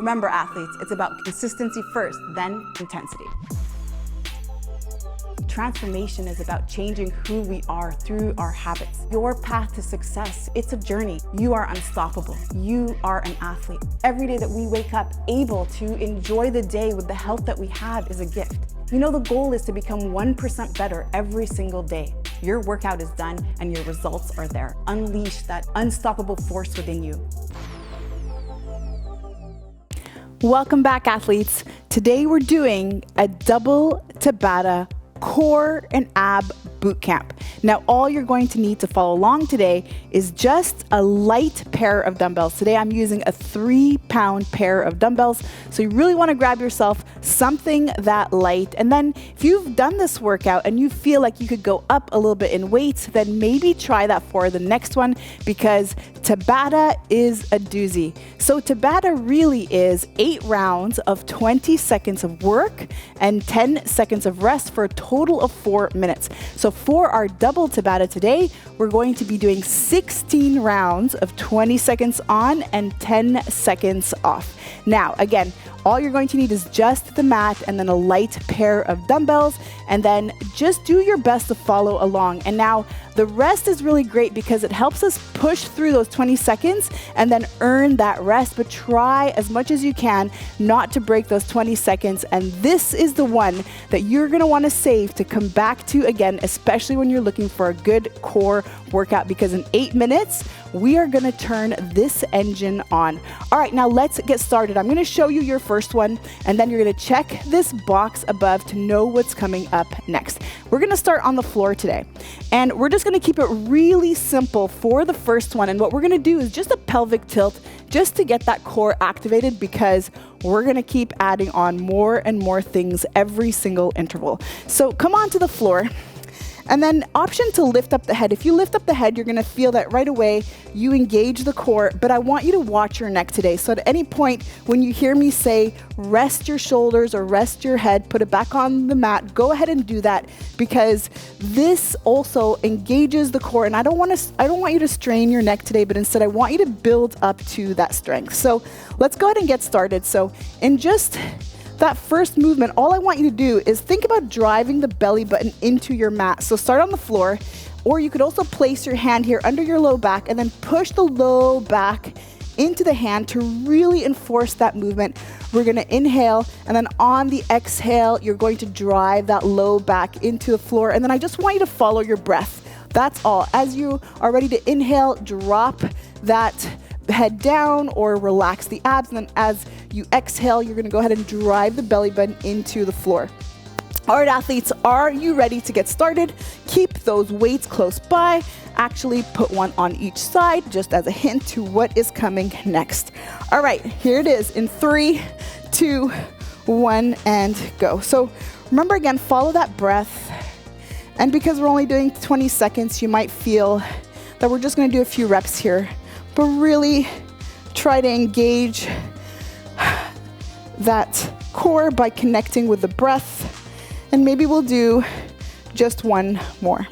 Remember, athletes, it's about consistency first, then intensity. Transformation is about changing who we are through our habits. Your path to success, it's a journey. You are unstoppable. You are an athlete. Every day that we wake up able to enjoy the day with the health that we have is a gift. You know, the goal is to become 1% better every single day. Your workout is done and your results are there. Unleash that unstoppable force within you. Welcome back, athletes. Today we're doing a double Tabata core and ab boot camp. Now, all you're going to need to follow along today is just a light pair of dumbbells. Today, I'm using a 3-pound pair of dumbbells. So you really want to grab yourself something that light. And then if you've done this workout and you feel like you could go up a little bit in weight, then maybe try that for the next one, because Tabata is a doozy. So Tabata really is 8 rounds of 20 seconds of work and 10 seconds of rest for a total of 4 minutes. So for our double Tabata today, we're going to be doing 16 rounds of 20 seconds on and 10 seconds off. Now, again, all you're going to need is just the mat and then a light pair of dumbbells, and then just do your best to follow along. And now the rest is really great because it helps us push through those 20 seconds and then earn that rest, but try as much as you can not to break those 20 seconds. And this is the one that you're gonna wanna save to come back to again, especially when you're looking for a good core workout, because in 8 minutes, we are gonna turn this engine on. All right, now let's get started. I'm gonna show you your first one, and then you're gonna check this box above to know what's coming up next. We're gonna start on the floor today, and we're just gonna keep it really simple for the first one. And what we're gonna do is just a pelvic tilt just to get that core activated, because we're gonna keep adding on more and more things every single interval. So come on to the floor. And then option to lift up the head. If you lift up the head, you're gonna feel that right away you engage the core, but I want you to watch your neck today. So at any point when you hear me say, rest your shoulders or rest your head, put it back on the mat, go ahead and do that, because this also engages the core. And I don't want you to strain your neck today, but instead I want you to build up to that strength. So let's go ahead and get started. So in just that first movement, all I want you to do is think about driving the belly button into your mat. So start on the floor, or you could also place your hand here under your low back and then push the low back into the hand to really enforce that movement. We're gonna inhale, and then on the exhale, you're going to drive that low back into the floor. And then I just want you to follow your breath. That's all. As you are ready to inhale, drop that head down or relax the abs, and then as you exhale, you're gonna go ahead and drive the belly button into the floor. All right, athletes, are you ready to get started? Keep those weights close by. Actually, put one on each side, just as a hint to what is coming next. All right, here it is in 3, 2, 1, and go. So remember, again, follow that breath. And because we're only doing 20 seconds, you might feel that we're just gonna do a few reps here, but really try to engage that core by connecting with the breath. And maybe we'll do just one more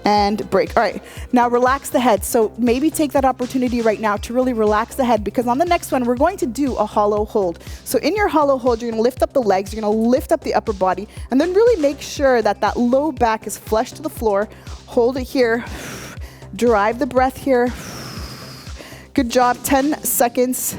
and break. All right, now relax the head. So maybe take that opportunity right now to really relax the head, because on the next one, we're going to do a hollow hold. So in your hollow hold, you're gonna lift up the legs, you're gonna lift up the upper body, and then really make sure that that low back is flush to the floor. Hold it here, drive the breath here. Good job, 10 seconds.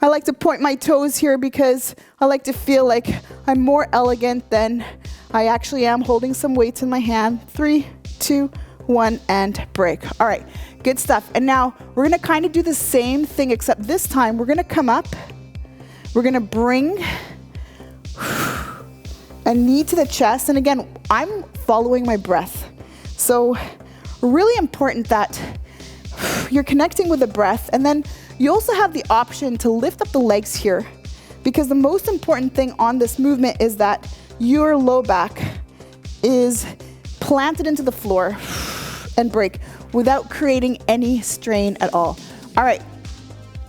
I like to point my toes here because I like to feel like I'm more elegant than I actually am, holding some weights in my hand. 3, 2, 1, and break. All right, good stuff. And now we're gonna kind of do the same thing, except this time we're gonna come up, we're gonna bring a knee to the chest. And again, I'm following my breath. So really important that you're connecting with the breath. And then you also have the option to lift up the legs here, because the most important thing on this movement is that your low back is planted into the floor and break without creating any strain at all. All right,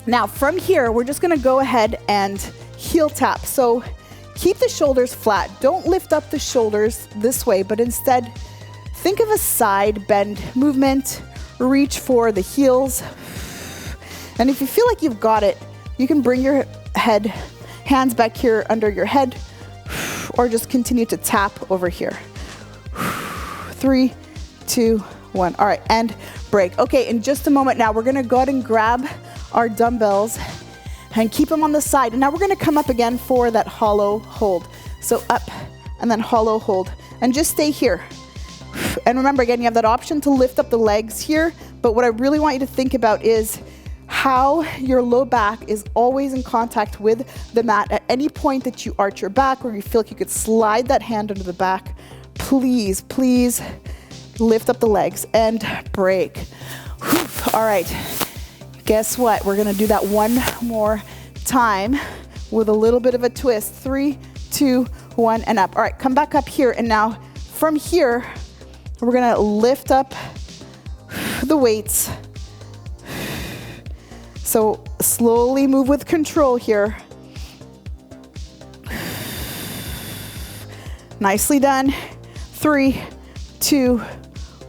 now from here, we're just gonna go ahead and heel tap. So keep the shoulders flat. Don't lift up the shoulders this way, but instead think of a side bend movement. Reach for the heels. And if you feel like you've got it, you can bring your hands back here under your head, or just continue to tap over here. 3, 2, 1. All right, and break. Okay, in just a moment now, we're gonna go ahead and grab our dumbbells and keep them on the side. And now we're gonna come up again for that hollow hold. So up and then hollow hold, and just stay here. And remember, again, you have that option to lift up the legs here, but what I really want you to think about is how your low back is always in contact with the mat. At any point that you arch your back or you feel like you could slide that hand under the back, please, please lift up the legs and break. Whew. All right, guess what? We're gonna do that one more time with a little bit of a twist. 3, 2, 1, and up. All right, come back up here, and now from here, we're gonna lift up the weights. So slowly move with control here. Nicely done. 3, 2,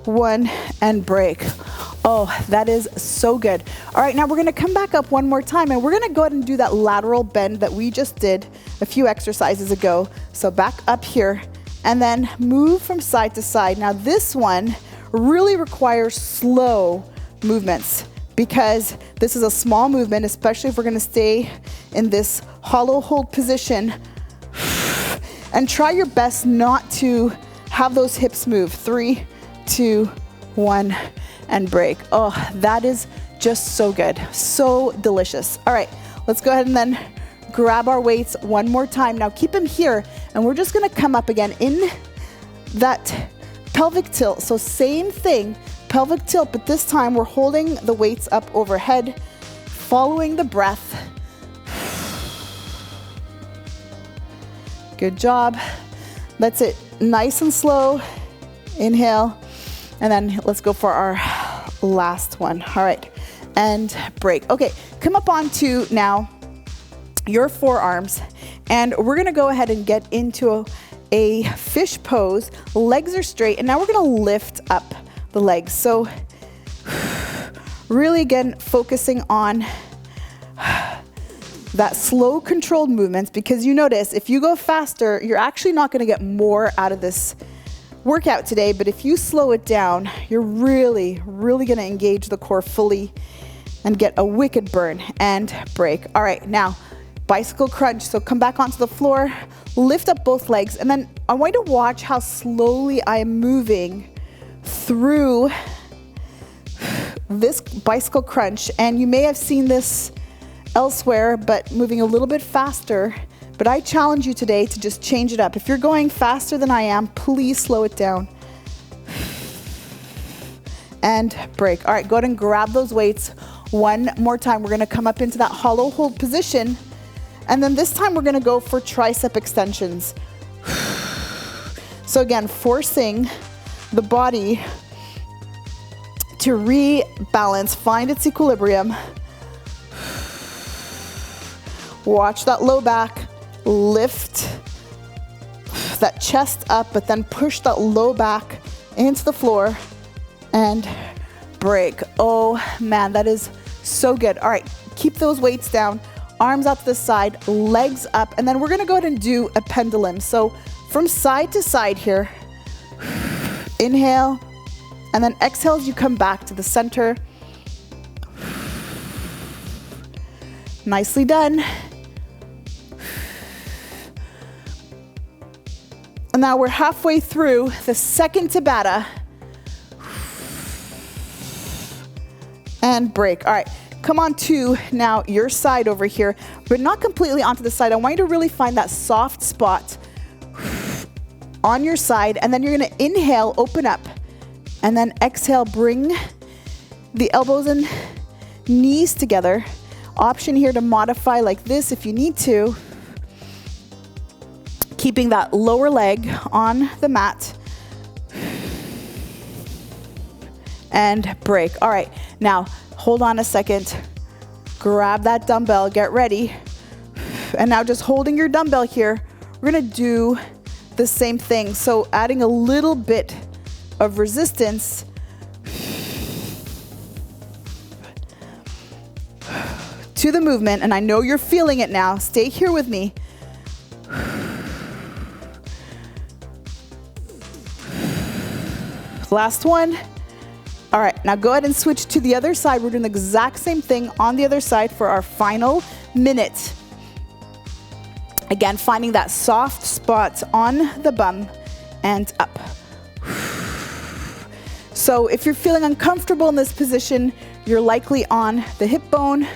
1, and break. Oh, that is so good. All right, now we're gonna come back up one more time, and we're gonna go ahead and do that lateral bend that we just did a few exercises ago. So back up here, and then move from side to side. Now this one really requires slow movements because this is a small movement, especially if we're gonna stay in this hollow hold position. And try your best not to have those hips move. 3, 2, 1, and break. Oh, that is just so good, so delicious. All right, let's go ahead and then grab our weights one more time. Now keep them here, and we're just gonna come up again in that pelvic tilt. So same thing, pelvic tilt, but this time we're holding the weights up overhead, following the breath. Good job. That's it, nice and slow. Inhale, and then let's go for our last one. All right, and break. Okay, come up onto now your forearms, and we're gonna go ahead and get into a fish pose. Legs are straight, and now we're gonna lift up the legs. So really, again, focusing on that slow controlled movements, because you notice if you go faster, you're actually not gonna get more out of this workout today, but if you slow it down, you're really, really gonna engage the core fully and get a wicked burn and break. All right, now, bicycle crunch. So come back onto the floor, lift up both legs, and then I want you to watch how slowly I am moving through this bicycle crunch. And you may have seen this elsewhere, but moving a little bit faster. But I challenge you today to just change it up. If you're going faster than I am, please slow it down. And break. All right, go ahead and grab those weights one more time. We're gonna come up into that hollow hold position. And then this time we're gonna go for tricep extensions. So again, forcing the body to rebalance, find its equilibrium. Watch that low back, lift that chest up, but then push that low back into the floor and break. Oh man, that is so good. All right, keep those weights down, arms out to the side, legs up, and then we're gonna go ahead and do a pendulum. So from side to side here, inhale, and then exhale as you come back to the center. Nicely done. And now we're halfway through the second Tabata. And break. All right, come on to now your side over here, but not completely onto the side. I want you to really find that soft spot on your side, and then you're gonna inhale, open up, and then exhale, bring the elbows and knees together. Option here to modify like this if you need to. Keeping that lower leg on the mat. And break. All right, now hold on a second. Grab that dumbbell, get ready. And now just holding your dumbbell here, we're gonna do the same thing. So adding a little bit of resistance to the movement, and I know you're feeling it now. Stay here with me. Last one. All right, now go ahead and switch to the other side. We're doing the exact same thing on the other side for our final minute. Again, finding that soft spot on the bum and up. So if you're feeling uncomfortable in this position, you're likely on the hip bone.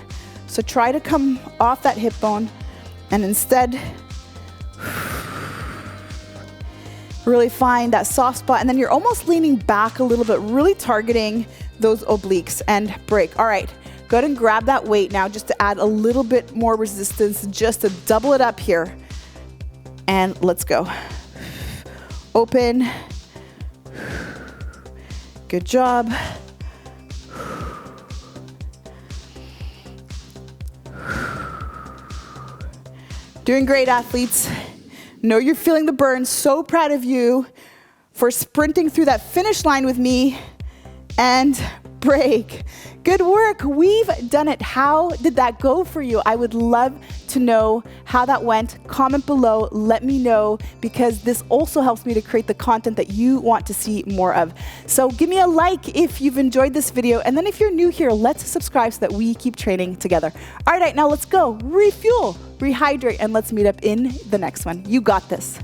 So try to come off that hip bone and instead really find that soft spot, and then you're almost leaning back a little bit, really targeting those obliques, and break. All right, go ahead and grab that weight now just to add a little bit more resistance, just to double it up here. And let's go. Open. Good job. Doing great, athletes. Know you're feeling the burn. So proud of you for sprinting through that finish line with me. And break. Good work. We've done it. How did that go for you? I would love to know how that went. Comment below. Let me know, because this also helps me to create the content that you want to see more of. So give me a like if you've enjoyed this video. And then if you're new here, let's subscribe so that we keep training together. All right, now let's go. Refuel, rehydrate, and let's meet up in the next one. You got this.